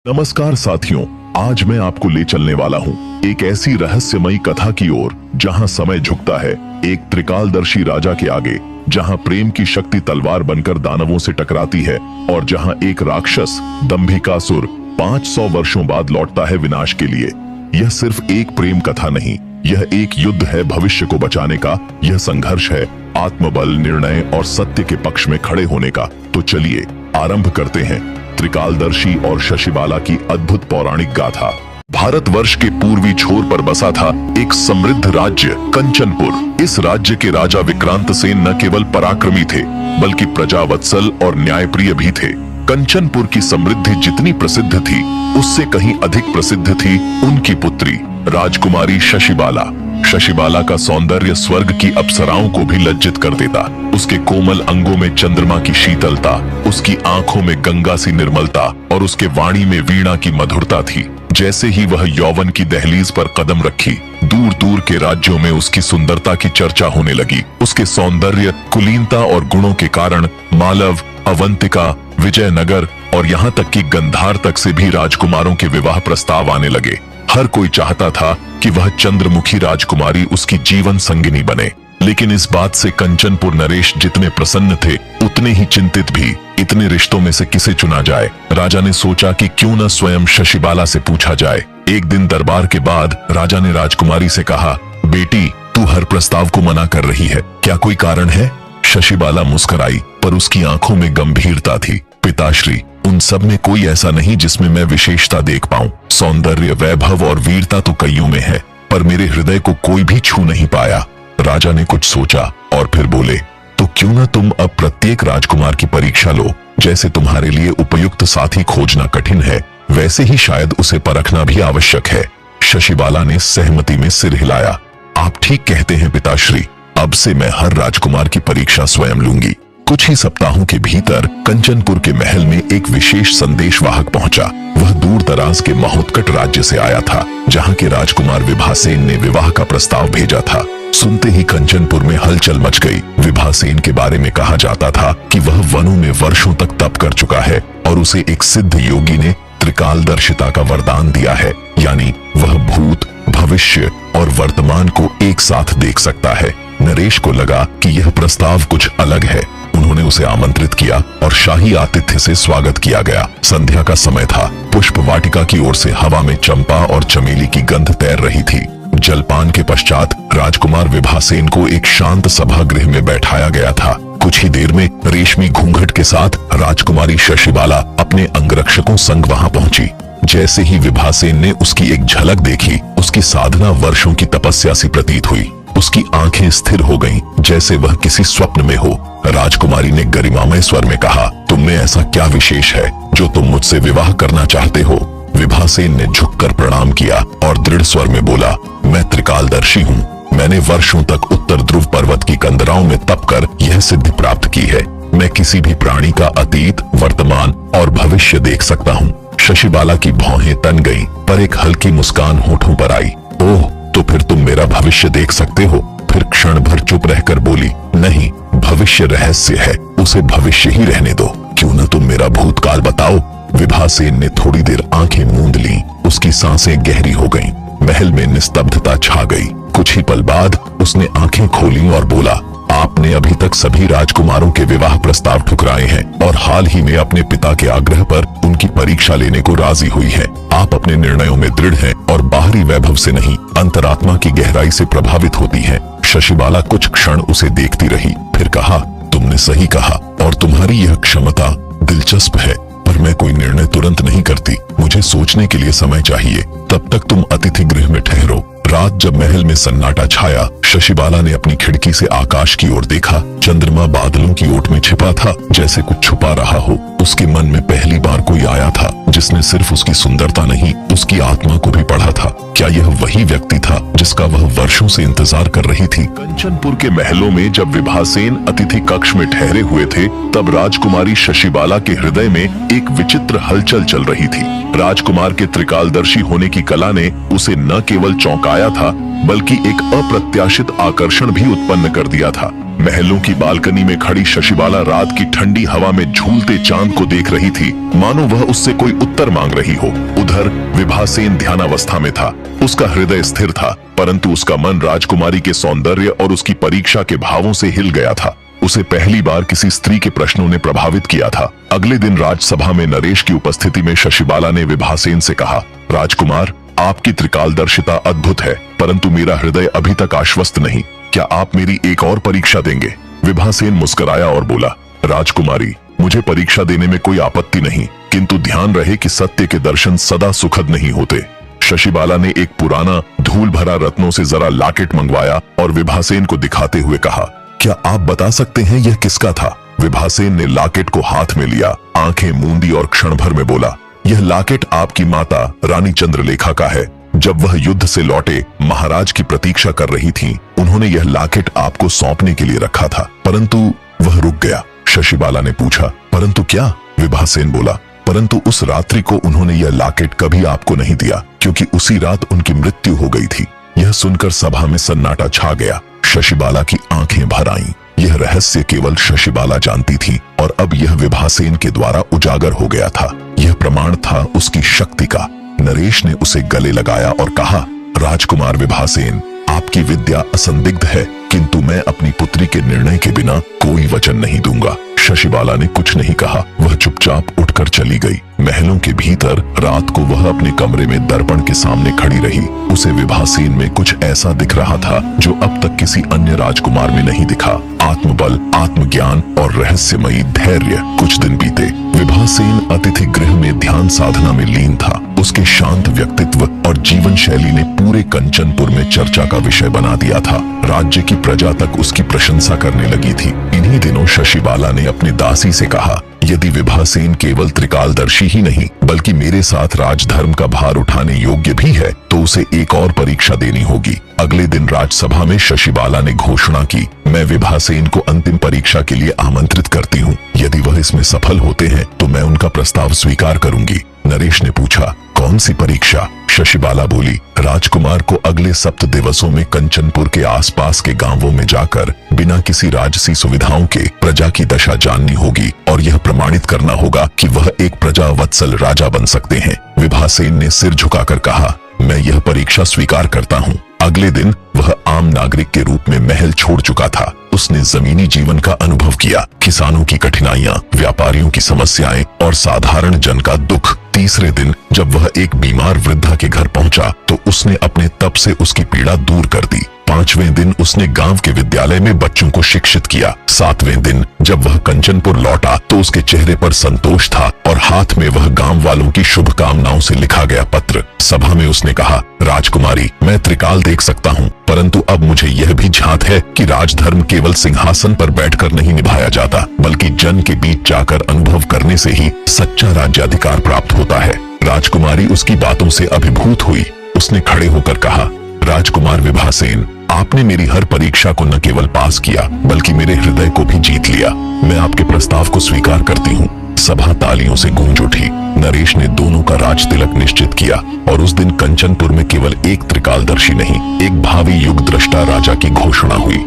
नमस्कार साथियों, आज मैं आपको ले चलने वाला हूँ एक ऐसी रहस्यमयी कथा की ओर जहाँ समय झुकता है एक त्रिकालदर्शी राजा के आगे, जहाँ प्रेम की शक्ति तलवार बनकर दानवों से टकराती है और जहाँ एक राक्षस दंभिकासुर 500 वर्षों बाद लौटता है विनाश के लिए। यह सिर्फ एक प्रेम कथा नहीं, यह एक युद्ध है भविष्य को बचाने का। यह संघर्ष है आत्मबल, निर्णय और सत्य के पक्ष में खड़े होने का। तो चलिए आरंभ करते हैं त्रिकालदर्शी और शशिबाला की अद्भुत पौराणिक गाथा। भारतवर्ष के पूर्वी छोर पर बसा था एक समृद्ध राज्य कंचनपुर। इस राज्य के राजा विक्रांत सेन न केवल पराक्रमी थे बल्कि प्रजावत्सल और न्यायप्रिय भी थे। कंचनपुर की समृद्धि जितनी प्रसिद्ध थी उससे कहीं अधिक प्रसिद्ध थी उनकी पुत्री राजकुमारी शशिबाला। शशिबाला का सौंदर्य स्वर्ग की अप्सराओं को भी लज्जित कर देता। उसके कोमल अंगों में चंद्रमा की शीतलता, उसकी आंखों में गंगा सी निर्मलता और उसके वाणी में वीणा की मधुरता थी। जैसे ही वह यौवन की दहलीज पर कदम रखी, दूर दूर के राज्यों में उसकी सुंदरता की चर्चा होने लगी। उसके सौंदर्य, कुलीनता और गुणों के कारण मालव, अवंतिका, विजयनगर और यहाँ तक कि गंधार तक से भी राजकुमारों के विवाह प्रस्ताव आने लगे। हर कोई चाहता था कि वह चंद्रमुखी राजकुमारी उसकी जीवन संगिनी बने। लेकिन इस बात से कंचनपुर नरेश जितने प्रसन्न थे उतने ही चिंतित भी। इतने रिश्तों में से किसे चुना जाए? राजा ने सोचा कि क्यों न स्वयं शशिबाला से पूछा जाए। एक दिन दरबार के बाद राजा ने राजकुमारी से कहा, बेटी, तू हर प्रस्ताव को मना कर रही है, क्या कोई कारण है? शशिबाला मुस्कुराई, पर उसकी आंखों में गंभीरता थी। पिताश्री, उन सब में कोई ऐसा नहीं जिसमें मैं विशेषता देख पाऊं। सौंदर्य, वैभव और वीरता तो कईयों में है, पर मेरे हृदय को कोई भी छू नहीं पाया। राजा ने कुछ सोचा और फिर बोले, तो क्यों न तुम अब प्रत्येक राजकुमार की परीक्षा लो। जैसे तुम्हारे लिए उपयुक्त साथी खोजना कठिन है, वैसे ही शायद उसे परखना भी आवश्यक है। शशिबाला ने सहमति में सिर हिलाया। आप ठीक कहते हैं पिताश्री, अब से मैं हर राजकुमार की परीक्षा स्वयं लूंगी। कुछ ही सप्ताहों के भीतर कंचनपुर के महल में एक विशेष संदेशवाहक पहुंचा। वह दूर दराज के महोत्कट राज्य से आया था, जहां के राजकुमार विभासेन ने विवाह का प्रस्ताव भेजा था। सुनते ही कंचनपुर में हलचल मच गई। विभासेन के बारे में कहा जाता था कि वह वनों में वर्षों तक तप कर चुका है और उसे एक सिद्ध योगी ने त्रिकालदर्शिता का वरदान दिया है, यानी वह भूत, भविष्य और वर्तमान को एक साथ देख सकता है। नरेश को लगा कि यह प्रस्ताव कुछ अलग है। उन्होंने उसे आमंत्रित किया और शाही आतिथ्य से स्वागत किया गया। संध्या का समय था। पुष्प वाटिका की ओर से हवा में चंपा और चमेली की गंध तैर रही थी। जलपान के पश्चात राजकुमार विभासेन को एक शांत सभागृह में बैठाया गया था। कुछ ही देर में रेशमी घूंघट के साथ राजकुमारी शशिबाला अपने अंगरक्षकों संग वहां पहुंची। जैसे ही विभासेन ने उसकी एक झलक देखी, उसकी साधना वर्षों की तपस्या सी प्रतीत हुई। उसकी आंखें स्थिर हो गईं, जैसे वह किसी स्वप्न में हो। राजकुमारी ने गरिमामय स्वर में कहा, तुमने ऐसा क्या विशेष है जो तुम मुझसे विवाह करना चाहते हो? विभासेन ने झुककर प्रणाम किया और दृढ़ स्वर में बोला, मैं त्रिकालदर्शी हूँ। मैंने वर्षों तक उत्तर ध्रुव पर्वत की कंदराओं में तप कर यह सिद्धि प्राप्त की है। मैं किसी भी प्राणी का अतीत, वर्तमान और भविष्य देख सकता हूँ। शशिबाला की भौहें तन गईं, पर एक हल्की मुस्कान होठों पर आई। ओह, तो फिर तुम मेरा भविष्य देख सकते हो? फिर क्षण भर चुप रहकर बोली, नहीं, भविष्य रहस्य है, उसे भविष्य ही रहने दो। क्यों न तुम मेरा भूतकाल बताओ? विभासेन ने थोड़ी देर आंखें मूंद लीं। उसकी सांसें गहरी हो गईं। महल में निस्तब्धता छा गई। कुछ ही पल बाद उसने आंखें खोली और बोला, आपने अभी तक सभी राजकुमारों के विवाह प्रस्ताव ठुकराए हैं और हाल ही में अपने पिता के आग्रह पर उनकी परीक्षा लेने को राजी हुई है। आप अपने निर्णयों में दृढ़ हैं और बाहरी वैभव से नहीं, अंतरात्मा की गहराई से प्रभावित होती हैं। शशिबाला कुछ क्षण उसे देखती रही, फिर कहा, तुमने सही कहा और तुम्हारी यह क्षमता दिलचस्प है, पर मैं कोई निर्णय तुरंत नहीं करती। मुझे सोचने के लिए समय चाहिए। तब तक तुम अतिथि गृह में ठहरो। रात जब महल में सन्नाटा छाया, शशिबाला ने अपनी खिड़की से आकाश की ओर देखा। चंद्रमा बादलों की ओट में छिपा था, जैसे कुछ छुपा रहा हो। उसके मन में पहली बार कोई आया था जिसने सिर्फ उसकी सुंदरता नहीं, उसकी आत्मा को भी पढ़ा था। क्या यह वही व्यक्ति था जिसका वह वर्षों से इंतजार कर रही थी? कंचनपुर के महलों में जब विभासेन अतिथि कक्ष में ठहरे हुए थे, तब राजकुमारी शशिबाला के हृदय में एक विचित्र हलचल चल रही थी। राजकुमार के त्रिकालदर्शी होने की कला ने उसे न केवल चौंकाया था, बल्कि एक अप्रत्याशित आकर्षण भी उत्पन्न कर दिया था। महलों की बालकनी में खड़ी शशिबाला रात की ठंडी हवा में झूलते चांद को देख रही थी, मानो वह उससे कोई उत्तर मांग रही हो। उधर विभासेन ध्यानावस्था में था। उसका हृदय स्थिर था, परंतु उसका मन राजकुमारी के सौंदर्य और उसकी परीक्षा के भावों से हिल गया था। उसे पहली बार किसी स्त्री के प्रश्नों ने प्रभावित किया था। अगले दिन राजसभा में नरेश की उपस्थिति में शशिबाला ने विभासेन से कहा, राजकुमार, आपकी त्रिकालदर्शिता अद्भुत है, परंतु मेरा हृदय अभी तक आश्वस्त नहीं। क्या आप मेरी एक और परीक्षा देंगे? विभासेन मुस्कुराया और बोला, राजकुमारी, मुझे परीक्षा देने में कोई आपत्ति नहीं, किंतु ध्यान रहे कि सत्य के दर्शन सदा सुखद नहीं होते। शशिबाला ने एक पुराना धूल भरा रत्नों से जरा लॉकेट मंगवाया और विभासेन को दिखाते हुए कहा, क्या आप बता सकते हैं यह किसका था? विभासेन ने लॉकेट को हाथ में लिया, आंखें मूंदी और क्षण भर में बोला, यह लॉकेट आपकी माता रानी चंद्रलेखा का है। जब वह युद्ध से लौटे महाराज की प्रतीक्षा कर रही थीं, उन्होंने यह लॉकेट आपको सौंपने के लिए रखा था, परंतु वह रुक गया। शशिबाला ने पूछा, परंतु क्या? विभासेन बोला, परंतु उस रात्रि को उन्होंने यह लॉकेट कभी आपको नहीं दिया, क्योंकि उसी रात उनकी मृत्यु हो गई थी। यह सुनकर सभा में सन्नाटा छा गया। शशिबाला की आंखें भर आईं। यह रहस्य केवल शशिबाला जानती थी और अब यह विभासेन के द्वारा उजागर हो गया था। यह प्रमाण था उसकी शक्ति का। नरेश ने उसे गले लगाया और कहा, राजकुमार विभासेन, आपकी विद्या असंदिग्ध है, किंतु मैं अपनी पुत्री के निर्णय के बिना कोई वचन नहीं दूंगा। शशिबाला ने कुछ नहीं कहा। वह चुपचाप उठकर चली गई। महलों के भीतर रात को वह अपने कमरे में दर्पण के सामने खड़ी रही। उसे विभासेन में कुछ ऐसा दिख रहा था जो अब तक किसी अन्य राजकुमार में नहीं दिखा। आत्मबल, आत्मज्ञान और रहस्यमयी धैर्य। कुछ दिन बीते। विभासेन अतिथि गृह में ध्यान साधना में लीन था। उसके शांत व्यक्तित्व और जीवन शैली ने पूरे कंचनपुर में चर्चा का विषय बना दिया था। राज्य की प्रजा तक उसकी प्रशंसा करने लगी थी। इन्हीं दिनों शशिबाला ने अपनी दासी से कहा, यदि विभासेन केवल त्रिकालदर्शी ही नहीं बल्कि मेरे साथ राजधर्म का भार उठाने योग्य भी है तो उसे एक और परीक्षा देनी होगी। अगले दिन राजसभा में शशिबाला ने घोषणा की, मैं विभासेन को अंतिम परीक्षा के लिए आमंत्रित करती हूँ। यदि वह इसमें सफल होते हैं तो मैं उनका प्रस्ताव स्वीकार करूंगी। नरेश ने पूछा, कौन सी परीक्षा? शशिबाला बोली, राजकुमार को अगले 7 दिवसों में कंचनपुर के आसपास के गांवों में जाकर बिना किसी राजसी सुविधाओं के प्रजा की दशा जाननी होगी और यह प्रमाणित करना होगा कि वह एक प्रजा वत्सल राजा बन सकते हैं। विभासेन ने सिर झुकाकर कहा, मैं यह परीक्षा स्वीकार करता हूँ। अगले दिन वह आम नागरिक के रूप में महल छोड़ चुका था। उसने जमीनी जीवन का अनुभव किया, किसानों की कठिनाइयां, व्यापारियों की समस्याएं और साधारण जन का दुख। तीसरे दिन जब वह एक बीमार वृद्धा के घर पहुंचा तो उसने अपने तप से उसकी पीड़ा दूर कर दी। 5वें दिन उसने गांव के विद्यालय में बच्चों को शिक्षित किया। 7वें दिन जब वह कंचनपुर लौटा तो उसके चेहरे पर संतोष था और हाथ में वह गांव वालों की शुभकामनाओं से लिखा गया पत्र। सभा में उसने कहा, राजकुमारी, मैं त्रिकाल देख सकता हूँ, परंतु अब मुझे यह भी झांत है कि राजधर्म केवल सिंहासन पर बैठकर नहीं निभाया जाता, बल्कि जन के बीच जाकर अनुभव करने से ही सच्चा राज्याधिकार प्राप्त होता है। राजकुमारी उसकी बातों से अभिभूत हुई। उसने खड़े होकर कहा, राजकुमार विभासेन, आपने मेरी हर परीक्षा को न केवल पास किया बल्कि मेरे हृदय को भी जीत लिया। मैं आपके प्रस्ताव को स्वीकार करती हूँ। सभा तालियों से गूंज उठी। नरेश ने दोनों का राज तिलक निश्चित किया और उस दिन कंचनपुर में केवल एक त्रिकालदर्शी नहीं, एक भावी युग दृष्टा राजा की घोषणा हुई।